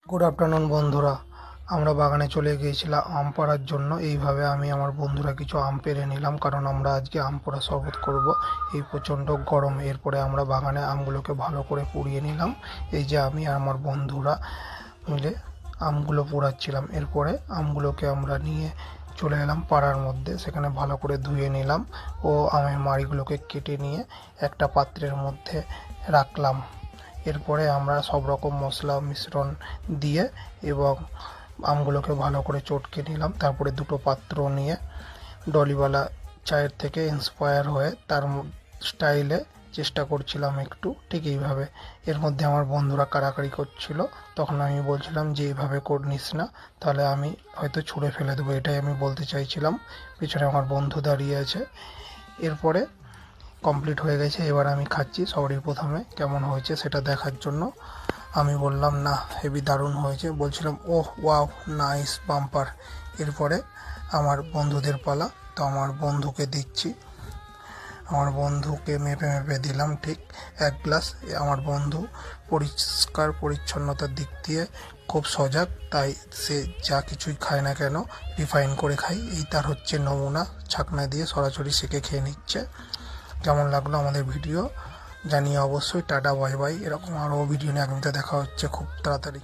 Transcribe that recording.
Good afternoon বন্ধুরা, আমরা বাগানে চলে গিয়েছিলাম আম পাড়ার জন্য। এইভাবে আমি আমার বন্ধুরা কিছু আম পেড়ে নিলাম, কারণ আমরা আজকে আম পোড়া শরবত করব। এই প্রচণ্ড গরম, এরপরে আমরা বাগানে আমগুলোকে ভালো করে পুড়িয়ে নিলাম। এই যে আমি আর আমার বন্ধুরা মিলে আমগুলো পোড়াচ্ছিলাম। এরপরে আমগুলোকে আমরা নিয়ে চলে এলাম পাড়ার মধ্যে, সেখানে ভালো করে ধুয়ে নিলাম ও আমের মাড়িগুলোকে কেটে নিয়ে একটা পাত্রের মধ্যে রাখলাম। এরপরে আমরা সব রকম মশলা মিশ্রণ দিয়ে এবং আমগুলোকে ভালো করে চটকে নিলাম। তারপরে দুটো পাত্র নিয়ে ডলিওয়ালা চায়ের থেকে ইন্সপায়ার হয়ে তার স্টাইলে চেষ্টা করছিলাম একটু ঠিক এইভাবে। এর মধ্যে আমার বন্ধুরা কাড়াকাড়ি করছিল, তখন আমি বলছিলাম যে এইভাবে নিস না, তাহলে আমি হয়তো ছুঁড়ে ফেলে দেবো, এটাই আমি বলতে চাইছিলাম। পিছনে আমার বন্ধু দাঁড়িয়ে আছে। এরপরে কমপ্লিট হয়ে গেছে, এবার আমি খাচ্ছি। সবারই প্রথমে কেমন হয়েছে সেটা দেখার জন্য আমি বললাম, না হেভি দারুণ হয়েছে। বলছিলাম ওহ ওয়াও নাইস বাম্পার। এরপরে আমার বন্ধুদের পালা, তো আমার বন্ধুকে দিচ্ছি। আমার বন্ধুকে মেপে মেপে দিলাম ঠিক 1 গ্লাস। আমার বন্ধু পরিষ্কার পরিচ্ছন্নতার দিক দিয়ে খুব সজাগ, তাই সে যা কিছুই খায় না কেন রিফাইন করে খায়। এই তার হচ্ছে নমুনা, ছাকনা দিয়ে সরাসরি সেকে খেয়ে নিচ্ছে। কেমন লাগলো আমাদের ভিডিও জানিয়ে অবশ্যই। Tata bye bye. এরকম আরও ভিডিও নিয়ে আগামীতে দেখা হচ্ছে খুব তাড়াতাড়ি।